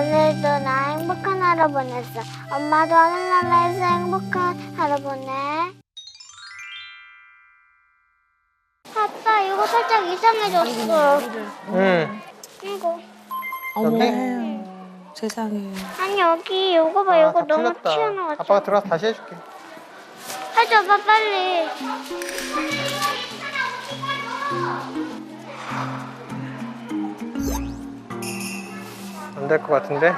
오늘도 나 행복한 하루 보냈어. 엄마도 하늘나라에서 행복한 하루 보내. 아빠 이거 살짝 이상해졌어. 이거. 어머, 여기? 세상에. 아니 여기 이거 봐. 이거 다 너무 풀렸다. 튀어나왔어. 아빠가 들어가서 다시 해줄게. 해줘봐 빨리. 안 될 것 같은데?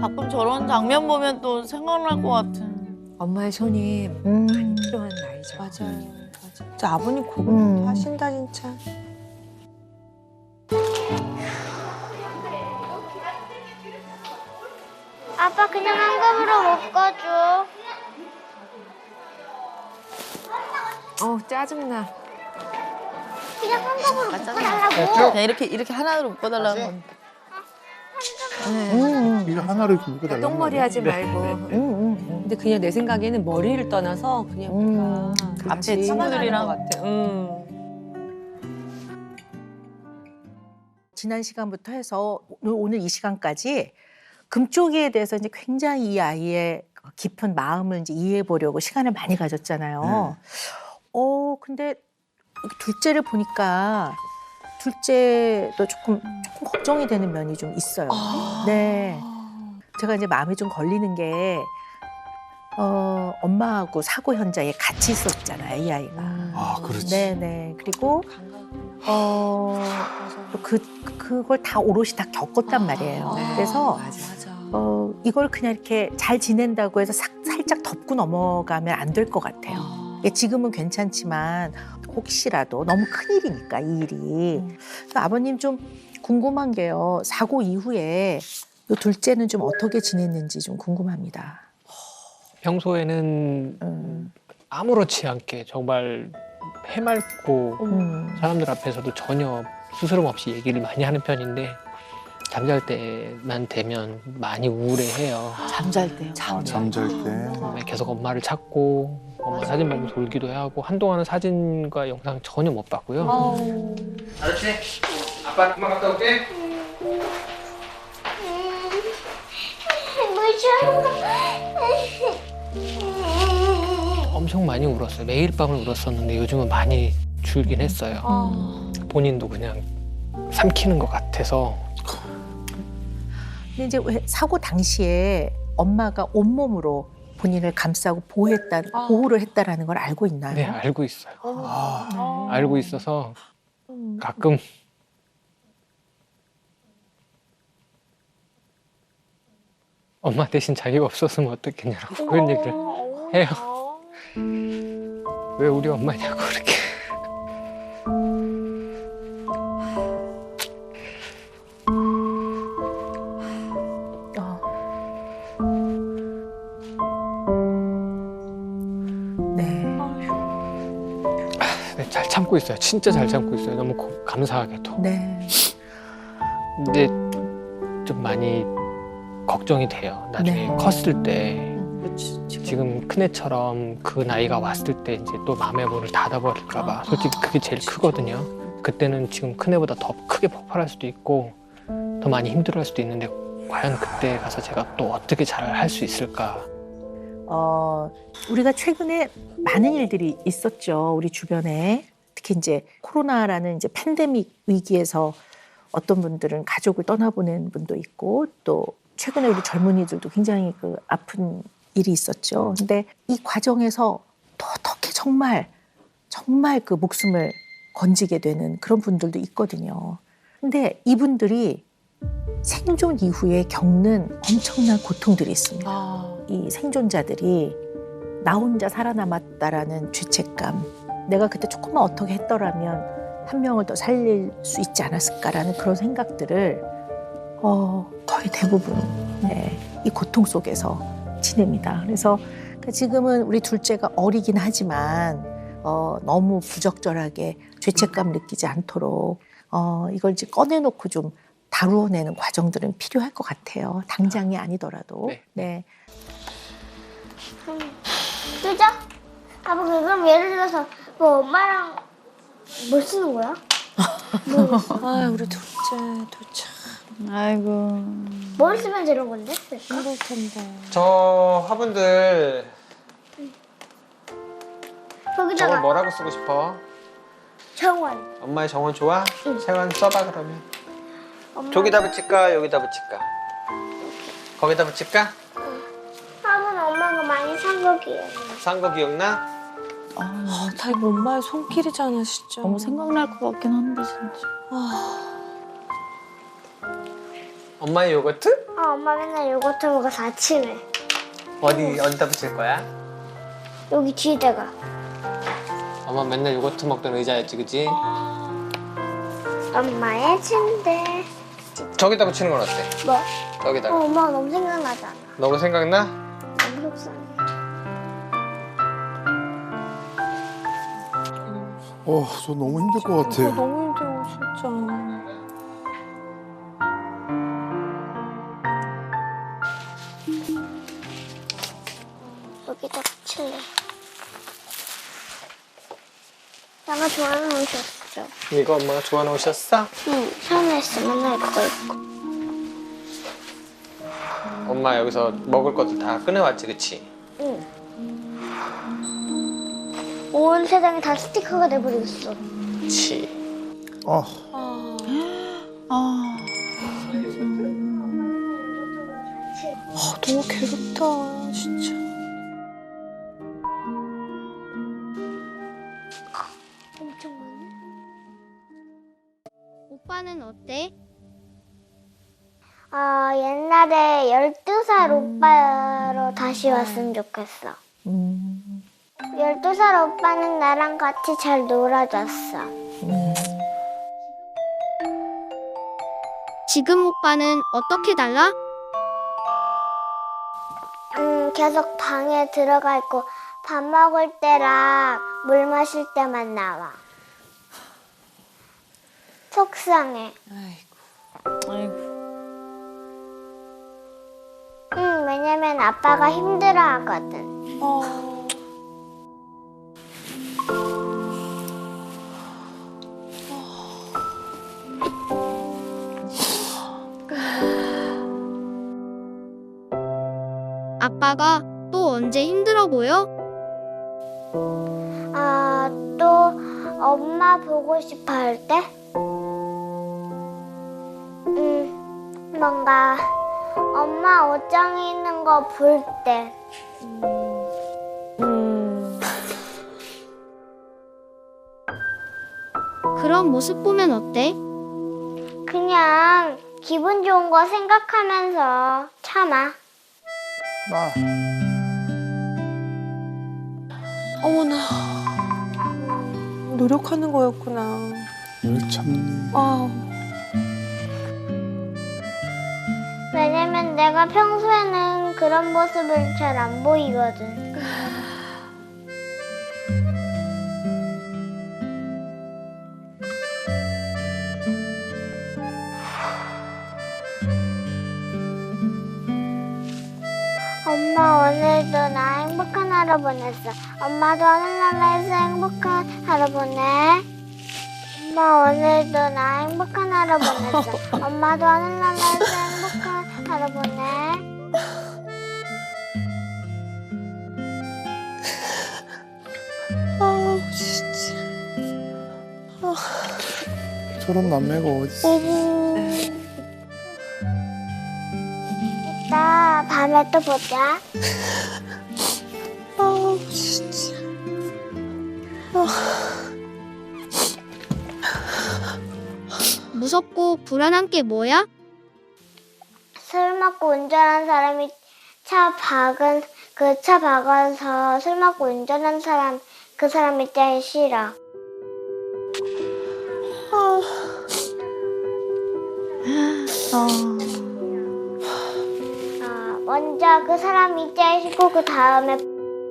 가끔 저런 장면 보면 또 생각날 것 같은. 엄마의 손이 많이 필요한 나이죠. 맞아요. 진짜 아버님 고생 하신다 진짜. 아빠 그냥 한갑으로 못 가줘. 짜증나. 그냥 한갑으로 못 맞아. 가달라고. 쭉. 그냥 이렇게 하나로 묶어달라는 건. 이거 하나로 이렇게 묶어달라고. 똥머리 하지 말고. 근데 그냥 내 생각에는 머리를 떠나서 그냥 뭔가 앞에 친구들이랑. 것 같아. 지난 시간부터 해서 오늘 이 시간까지 금쪽이에 대해서 이제 굉장히 이 아이의 깊은 마음을 이제 이해해 보려고 시간을 많이 가졌잖아요. 근데 둘째를 보니까 둘째도 조금 걱정이 되는 면이 좀 있어요. 네. 제가 이제 마음에 좀 걸리는 게 엄마하고 사고 현장에 같이 있었잖아요, 이 아이가. 아, 그렇지. 네네. 그리고 또 그걸 다 오롯이 다 겪었단 말이에요. 그래서 이걸 그냥 이렇게 잘 지낸다고 해서 살짝 덮고 넘어가면 안 될 것 같아요. 지금은 괜찮지만 혹시라도 너무 큰일이니까 이 일이. 그래서 아버님 좀 궁금한 게요. 사고 이후에 이 둘째는 좀 어떻게 지냈는지 좀 궁금합니다. 평소에는 아무렇지 않게 정말 해맑고 사람들 앞에서도 전혀 스스럼 없이 얘기를 많이 하는 편인데 잠잘 때만 되면 많이 우울해해요. 잠잘 때요. 잠잘 때. 계속 엄마를 찾고 엄마 사진 보면서 울기도 하고 한동안은 사진과 영상 전혀 못 봤고요. 아저씨, 아빠 금방 갔다 올게. 엄청 많이 울었어요. 매일 밤을 울었었는데 요즘은 많이 줄긴 했어요. 본인도 그냥 삼키는 것 같아서. 근데 이제 왜 사고 당시에 엄마가 온몸으로 본인을 감싸고 보호를 했다라는 걸 알고 있나요? 네, 알고 있어요. 아, 알고 있어서 가끔 엄마 대신 자기가 없었으면 어떻겠냐고 그런 얘기를 해요. 왜 우리 엄마냐고 그렇게. 네. 네, 잘 참고 있어요. 진짜 잘 참고 있어요. 너무 감사하게도. 네. 근데 좀 많이 걱정이 돼요. 나중에 네. 컸을 때 지금 큰애처럼 그 나이가 왔을 때 이제 또 마음의 문을 닫아버릴까 봐. 솔직히 그게 제일 크거든요. 그때는 지금 큰애보다 더 크게 폭발할 수도 있고 더 많이 힘들어할 수도 있는데 과연 그때 가서 제가 또 어떻게 잘 할 수 있을까. 우리가 최근에 많은 일들이 있었죠. 우리 주변에. 특히 이제 코로나라는 이제 팬데믹 위기에서 어떤 분들은 가족을 떠나보낸 분도 있고 또 최근에 우리 젊은이들도 굉장히 그 아픈 일이 있었죠. 근데 이 과정에서 또 어떻게 정말 그 목숨을 건지게 되는 그런 분들도 있거든요. 근데 이분들이 생존 이후에 겪는 엄청난 고통들이 있습니다. 이 생존자들이 나 혼자 살아남았다라는 죄책감, 내가 그때 조금만 어떻게 했더라면 한 명을 더 살릴 수 있지 않았을까라는 그런 생각들을 거의 대부분 이 고통 속에서 지냅니다. 그래서 지금은 우리 둘째가 어리긴 하지만 너무 부적절하게 죄책감 느끼지 않도록 이걸 이제 꺼내놓고 좀 다루어내는 과정들은 필요할 것 같아요. 당장이 아니더라도. 네. 그죠? 아빠 그럼 예를 들어서 뭐 엄마랑 뭘 쓰는 거야? 아, 우리 둘째 참 아이고. 뭘 쓰면 되는 건데? 그러니까? 힘들 텐데. 저 화분들 저걸 거기다가 뭐라고 쓰고 싶어? 정원. 엄마의 정원 좋아? 세원 써봐 그러면. 엄마. 저기다 붙일까? 여기다 붙일까? 거기다 붙일까? 화분 엄마가 많이 산 거기에. 산 거 기억나? 아, 다 이거 엄마의 손길이잖아, 진짜. 너무 생각날 것 같긴 한데 진짜. 엄마의 요거트? 엄마 맨날 요거트 먹어서 아침에. 어디다 붙일 거야? 여기 뒤에다가. 엄마 맨날 요거트 먹던 의자였지, 그치? 엄마의 침대. 저기다 붙이는 건 어때? 뭐? 여기다가. 엄마가 너무 생각나잖아. 너무 생각나? 너무 속상해. 저 너무 힘들 것 같아. 너무 힘들어, 진짜. 여기다 붙일래. 내가 좋아하는 옷이었어. 이거 엄마가 좋아하는 옷이었어? 응, 샤넬에서 맨날 그거 입고. 엄마 여기서 먹을 것도 다 꺼내왔지, 그치? 응. 온 세상이 다 스티커가 돼버리겠어. 그치. 아, 아. 너무 괴롭다, 진짜. 엄청 많네. 오빠는 어때? 옛날에 12살 오빠로 다시 왔으면 좋겠어. 12살 오빠는 나랑 같이 잘 놀아줬어. 지금 오빠는 어떻게 달라? 계속 방에 들어가 있고 밥 먹을 때랑 물 마실 때만 나와. 속상해. 아이고. 왜냐면 아빠가 힘들어하거든. 아빠가 또 언제 힘들어 보여? 또 엄마 보고 싶어 할 때? 뭔가 엄마 옷장에 있는 거 볼 때. 그런 모습 보면 어때? 그냥 기분 좋은 거 생각하면서 참아. 어머나. 노력하는 거였구나. 늘 참네. 왜냐면 내가 평소에는 그런 모습을 잘 안 보이거든. 엄마 오늘도 나 행복한 하루 보냈어. 엄마도 하늘나라에서 행복한 하루 보내. 엄마 오늘도 나 행복한 하루 보냈어. 엄마도 하늘나라에서 행복한 하루 보내. 진짜. 저런 남매가 어딨어. 이따 밤에 또 보자. 진짜. 무섭고 불안한 게 뭐야? 술 먹고 운전한 사람이 차 박아서 술 먹고 운전한 사람, 그 사람이 제일 싫어. 먼저 그 사람이 제일 싫고 그 다음에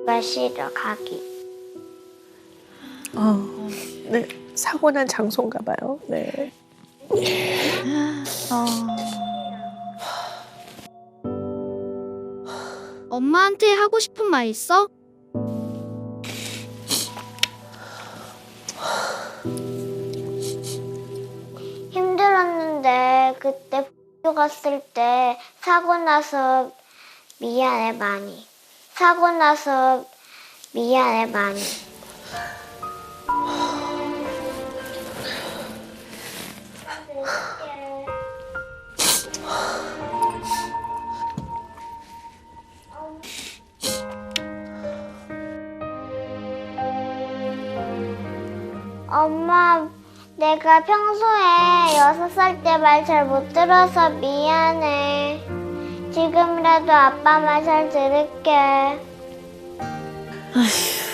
가 싫어, 가기. 네, 사고 난 장소인가 봐요. 네. 엄마한테 하고 싶은 말 있어? 그때 학교 갔을 때 사고 나서 미안해 많이. 사고 나서 미안해 많이. 엄마, 내가 평소에 6살 때 말 잘 못 들어서 미안해. 지금이라도 아빠 말 잘 들을게. 아휴.